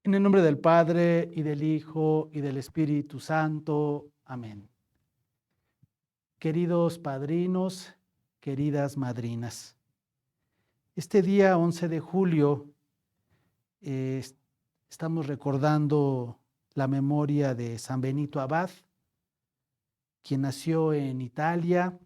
En el nombre del Padre, y del Hijo, y del Espíritu Santo. Amén. Queridos padrinos, queridas madrinas, este día 11 de julio eh, estamos recordando la memoria de San Benito Abad, quien nació en Italia,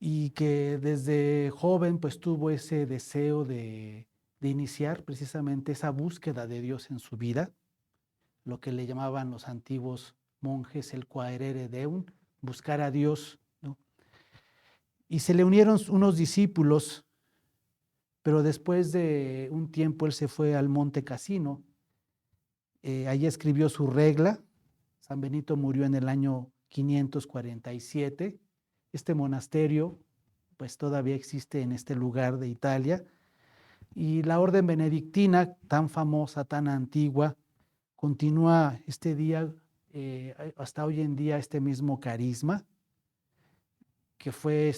y que desde joven pues tuvo ese deseo de iniciar precisamente esa búsqueda de Dios en su vida, lo que le llamaban los antiguos monjes el quaerere deum, buscar a Dios, ¿no? Y se le unieron unos discípulos, pero después de un tiempo él se fue al Monte Cassino, allí escribió su regla. San Benito murió en el año 547. Este monasterio pues todavía existe en este lugar de Italia, y la orden benedictina, tan famosa, tan antigua, continúa este día, hasta hoy en día, este mismo carisma, que fue,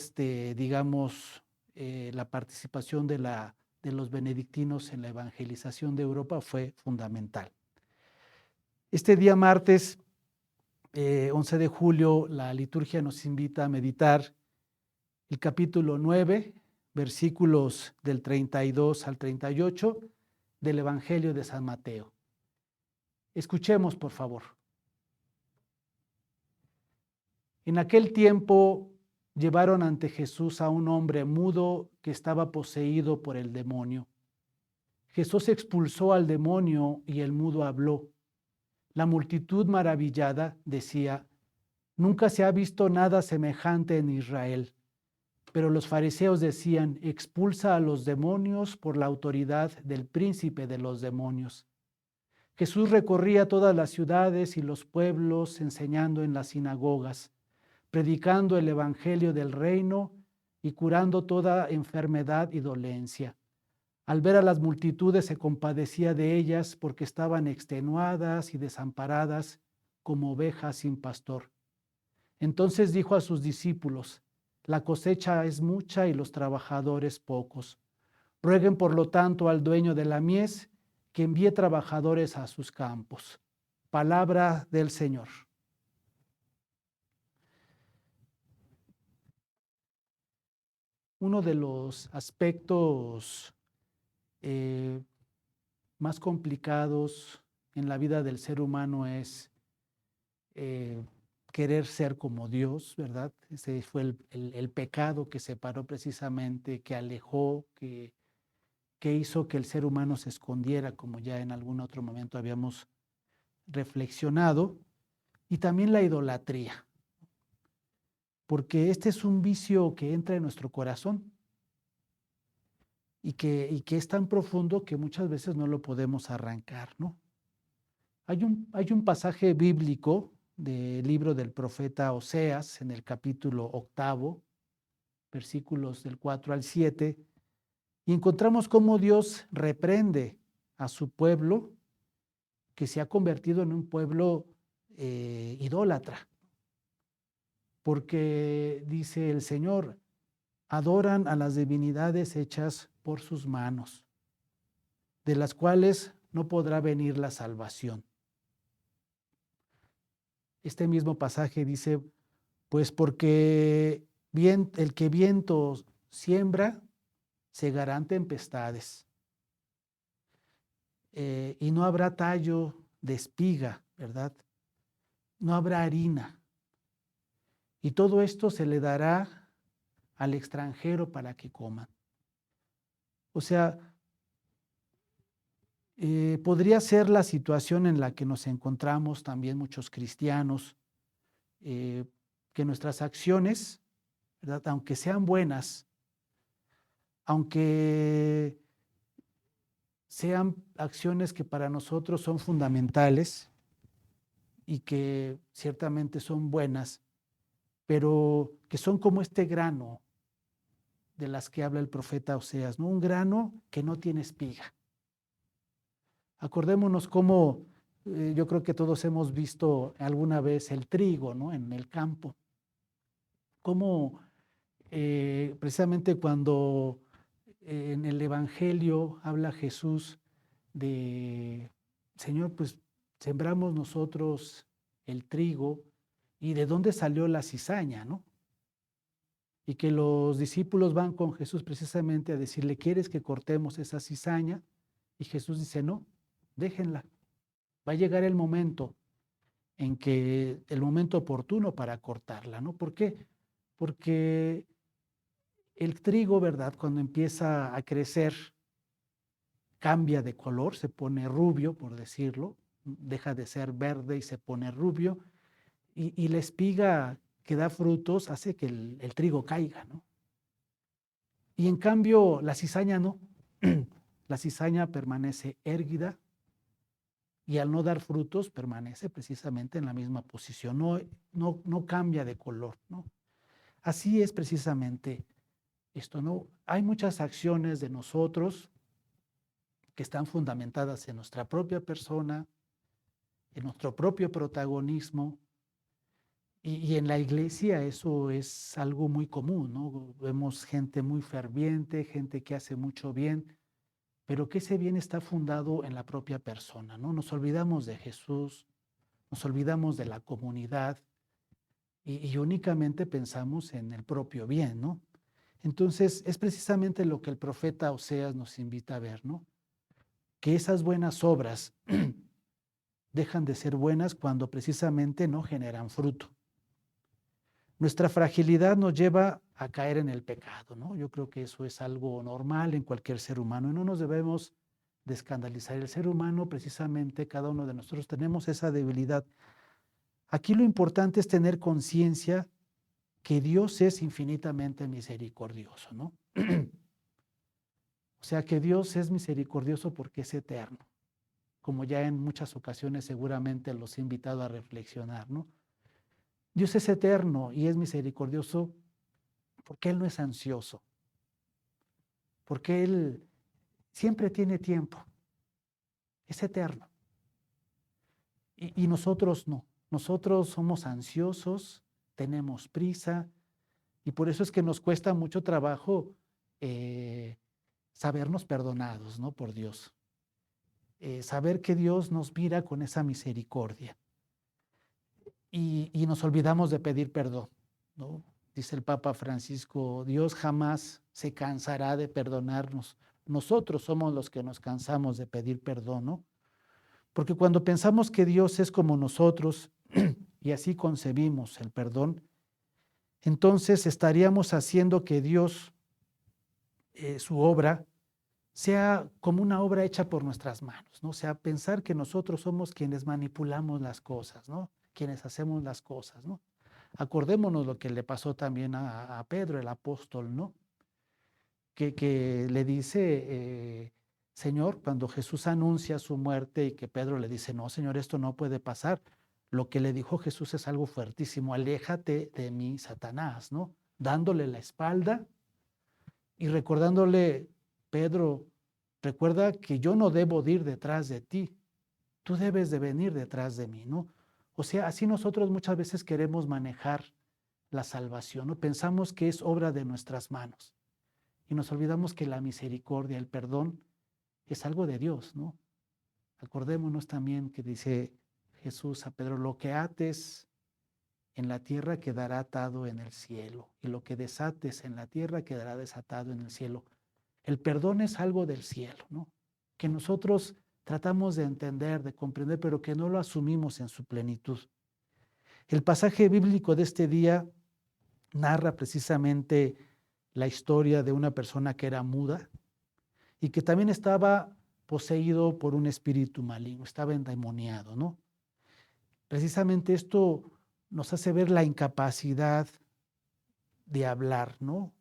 digamos, la participación de los benedictinos en la evangelización de Europa fue fundamental. Este día martes, 11 de julio, la liturgia nos invita a meditar el capítulo 9, versículos del 32 al 38 del Evangelio de San Mateo. Escuchemos, por favor. En aquel tiempo llevaron ante Jesús a un hombre mudo que estaba poseído por el demonio. Jesús expulsó al demonio y el mudo habló. La multitud maravillada decía: nunca se ha visto nada semejante en Israel. Pero los fariseos decían: expulsa a los demonios por la autoridad del príncipe de los demonios. Jesús recorría todas las ciudades y los pueblos, enseñando en las sinagogas, predicando el evangelio del reino y curando toda enfermedad y dolencia. Al ver a las multitudes se compadecía de ellas porque estaban extenuadas y desamparadas como ovejas sin pastor. Entonces dijo a sus discípulos: la cosecha es mucha y los trabajadores pocos. Rueguen por lo tanto al dueño de la mies que envíe trabajadores a sus campos. Palabra del Señor. Uno de los aspectos más complicados en la vida del ser humano es querer ser como Dios, ¿verdad? Ese fue el pecado que separó precisamente, que alejó, que hizo que el ser humano se escondiera, como ya en algún otro momento habíamos reflexionado, y también la idolatría, porque este es un vicio que entra en nuestro corazón y que es tan profundo que muchas veces no lo podemos arrancar, ¿no? Hay un pasaje bíblico del libro del profeta Oseas, en el capítulo 8, versículos del 4 al 7, y encontramos cómo Dios reprende a su pueblo, que se ha convertido en un pueblo idólatra. Porque dice el Señor: adoran a las divinidades hechas por sus manos, de las cuales no podrá venir la salvación. Este mismo pasaje dice: pues porque el que viento siembra, segarán tempestades, y no habrá tallo de espiga, ¿verdad? No habrá harina. Y todo esto se le dará al extranjero para que coman. O sea, podría ser la situación en la que nos encontramos también muchos cristianos, que nuestras acciones, ¿verdad?, aunque sean buenas, aunque sean acciones que para nosotros son fundamentales y que ciertamente son buenas, pero que son como este grano de las que habla el profeta Oseas, ¿no? Un grano que no tiene espiga. Acordémonos cómo yo creo que todos hemos visto alguna vez el trigo, ¿no?, en el campo. Cómo precisamente cuando En el Evangelio habla Jesús de, Señor, pues sembramos nosotros el trigo y de dónde salió la cizaña, ¿no? Y que los discípulos van con Jesús precisamente a decirle, ¿quieres que cortemos esa cizaña? Y Jesús dice, no, déjenla. Va a llegar el momento el momento oportuno para cortarla, ¿no? ¿Por qué? Porque el trigo, ¿verdad? Cuando empieza a crecer, cambia de color, se pone rubio, por decirlo, deja de ser verde y se pone rubio, y la espiga que da frutos hace que el trigo caiga, ¿no? Y en cambio, la cizaña no. La cizaña permanece érguida y al no dar frutos permanece precisamente en la misma posición, no cambia de color, ¿no? Así es precisamente esto, ¿no? Hay muchas acciones de nosotros que están fundamentadas en nuestra propia persona, en nuestro propio protagonismo, y en la iglesia eso es algo muy común, ¿no? Vemos gente muy ferviente, gente que hace mucho bien, pero que ese bien está fundado en la propia persona, ¿no? Nos olvidamos de Jesús, nos olvidamos de la comunidad y únicamente pensamos en el propio bien, ¿no? Entonces, es precisamente lo que el profeta Oseas nos invita a ver, ¿no? Que esas buenas obras dejan de ser buenas cuando precisamente no generan fruto. Nuestra fragilidad nos lleva a caer en el pecado, ¿no? Yo creo que eso es algo normal en cualquier ser humano y no nos debemos de escandalizar. El ser humano, precisamente, cada uno de nosotros tenemos esa debilidad. Aquí lo importante es tener conciencia que Dios es infinitamente misericordioso, ¿no? O sea, que Dios es misericordioso porque es eterno, como ya en muchas ocasiones seguramente los he invitado a reflexionar, ¿no? Dios es eterno y es misericordioso porque Él no es ansioso, porque Él siempre tiene tiempo, es eterno. Y nosotros no, nosotros somos ansiosos, tenemos prisa y por eso es que nos cuesta mucho trabajo sabernos perdonados, ¿no? Por Dios. Saber que Dios nos mira con esa misericordia. Y nos olvidamos de pedir perdón, ¿no? Dice el Papa Francisco, Dios jamás se cansará de perdonarnos. Nosotros somos los que nos cansamos de pedir perdón, ¿no? Porque cuando pensamos que Dios es como nosotros y así concebimos el perdón, entonces estaríamos haciendo que Dios, su obra, sea como una obra hecha por nuestras manos, ¿no? O sea, pensar que nosotros somos quienes manipulamos las cosas, ¿no? Quienes hacemos las cosas, ¿no? Acordémonos lo que le pasó también a Pedro, el apóstol, ¿no? Que le dice, Señor, cuando Jesús anuncia su muerte y que Pedro le dice, no, Señor, esto no puede pasar. Lo que le dijo Jesús es algo fuertísimo, aléjate de mí, Satanás, ¿no? Dándole la espalda y recordándole, Pedro, recuerda que yo no debo de ir detrás de ti, tú debes de venir detrás de mí, ¿no? O sea, así nosotros muchas veces queremos manejar la salvación, ¿no? Pensamos que es obra de nuestras manos y nos olvidamos que la misericordia, el perdón, es algo de Dios, ¿no? Acordémonos también que dice Jesús a Pedro, lo que ates en la tierra quedará atado en el cielo, y lo que desates en la tierra quedará desatado en el cielo. El perdón es algo del cielo, ¿no? Que nosotros tratamos de entender, de comprender, pero que no lo asumimos en su plenitud. El pasaje bíblico de este día narra precisamente la historia de una persona que era muda y que también estaba poseído por un espíritu maligno, estaba endemoniado, ¿no? Precisamente esto nos hace ver la incapacidad de hablar, ¿no?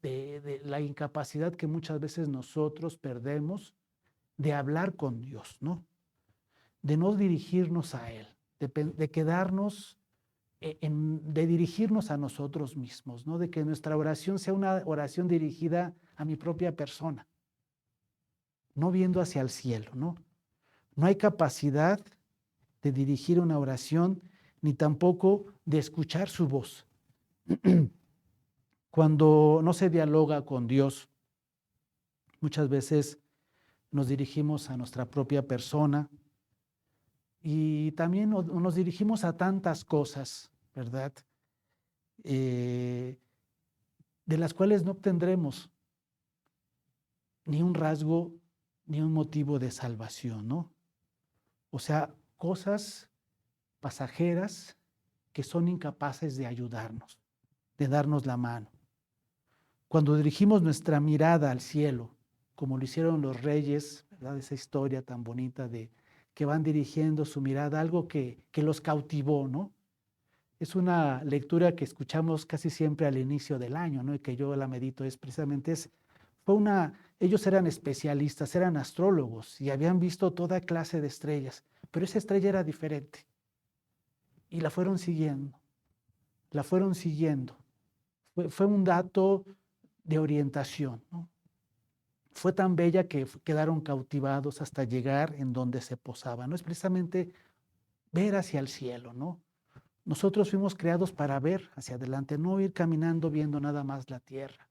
De la incapacidad que muchas veces nosotros perdemos de hablar con Dios, ¿no? De no dirigirnos a Él, de quedarnos, de dirigirnos a nosotros mismos, ¿no? De que nuestra oración sea una oración dirigida a mi propia persona, no viendo hacia el cielo, ¿no? No hay capacidad de dirigir una oración ni tampoco de escuchar su voz. Cuando no se dialoga con Dios, Muchas veces nos dirigimos a nuestra propia persona y también nos dirigimos a tantas cosas, ¿verdad? De las cuales no obtendremos ni un rasgo, ni un motivo de salvación, ¿no? O sea, cosas pasajeras que son incapaces de ayudarnos, de darnos la mano. Cuando dirigimos nuestra mirada al cielo, como lo hicieron los reyes, ¿verdad? Esa historia tan bonita de que van dirigiendo su mirada, algo que los cautivó, ¿no? Es una lectura que escuchamos casi siempre al inicio del año, ¿no? Y que yo la medito, ellos eran especialistas, eran astrólogos y habían visto toda clase de estrellas, pero esa estrella era diferente y la fueron siguiendo, la fueron siguiendo. Fue un dato de orientación, ¿no? Fue tan bella que quedaron cautivados hasta llegar en donde se posaba, ¿no? Es precisamente ver hacia el cielo, ¿no? Nosotros fuimos creados para ver hacia adelante, no ir caminando viendo nada más la tierra.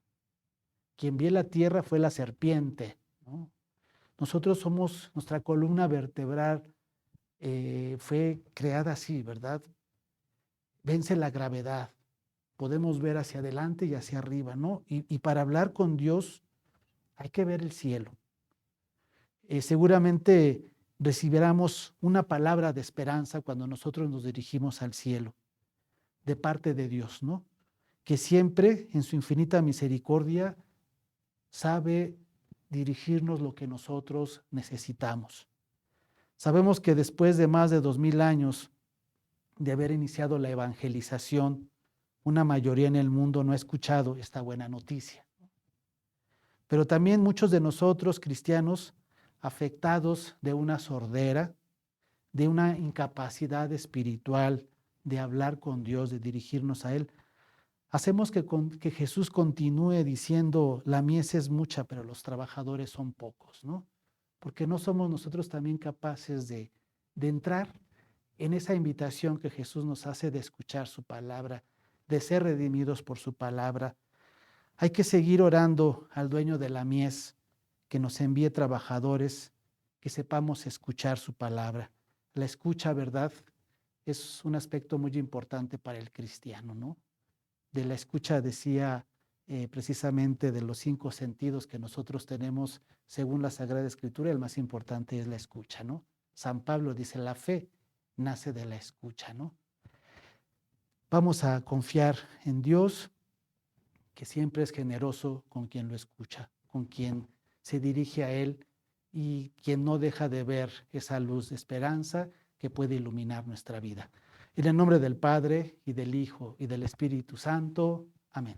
Quien vio la tierra fue la serpiente, ¿no? Nosotros somos, nuestra columna vertebral fue creada así, ¿verdad? Vence la gravedad. Podemos ver hacia adelante y hacia arriba, ¿no? Y para hablar con Dios hay que ver el cielo. Seguramente recibiremos una palabra de esperanza cuando nosotros nos dirigimos al cielo, de parte de Dios, ¿no? Que siempre, en su infinita misericordia, sabe dirigirnos lo que nosotros necesitamos. Sabemos que después de más de 2000 años de haber iniciado la evangelización, una mayoría en el mundo no ha escuchado esta buena noticia. Pero también muchos de nosotros, cristianos, afectados de una sordera, de una incapacidad espiritual de hablar con Dios, de dirigirnos a Él, hacemos que Jesús continúe diciendo, la mies es mucha, pero los trabajadores son pocos, ¿no? Porque no somos nosotros también capaces de entrar en esa invitación que Jesús nos hace de escuchar su palabra, de ser redimidos por su palabra. Hay que seguir orando al dueño de la mies, que nos envíe trabajadores, que sepamos escuchar su palabra. La escucha, ¿verdad? Es un aspecto muy importante para el cristiano, ¿no? De la escucha decía precisamente de los 5 sentidos que nosotros tenemos según la Sagrada Escritura, el más importante es la escucha, ¿no? San Pablo dice, la fe nace de la escucha, ¿no? Vamos a confiar en Dios, que siempre es generoso con quien lo escucha, con quien se dirige a Él y quien no deja de ver esa luz de esperanza que puede iluminar nuestra vida. En el nombre del Padre, y del Hijo, y del Espíritu Santo. Amén.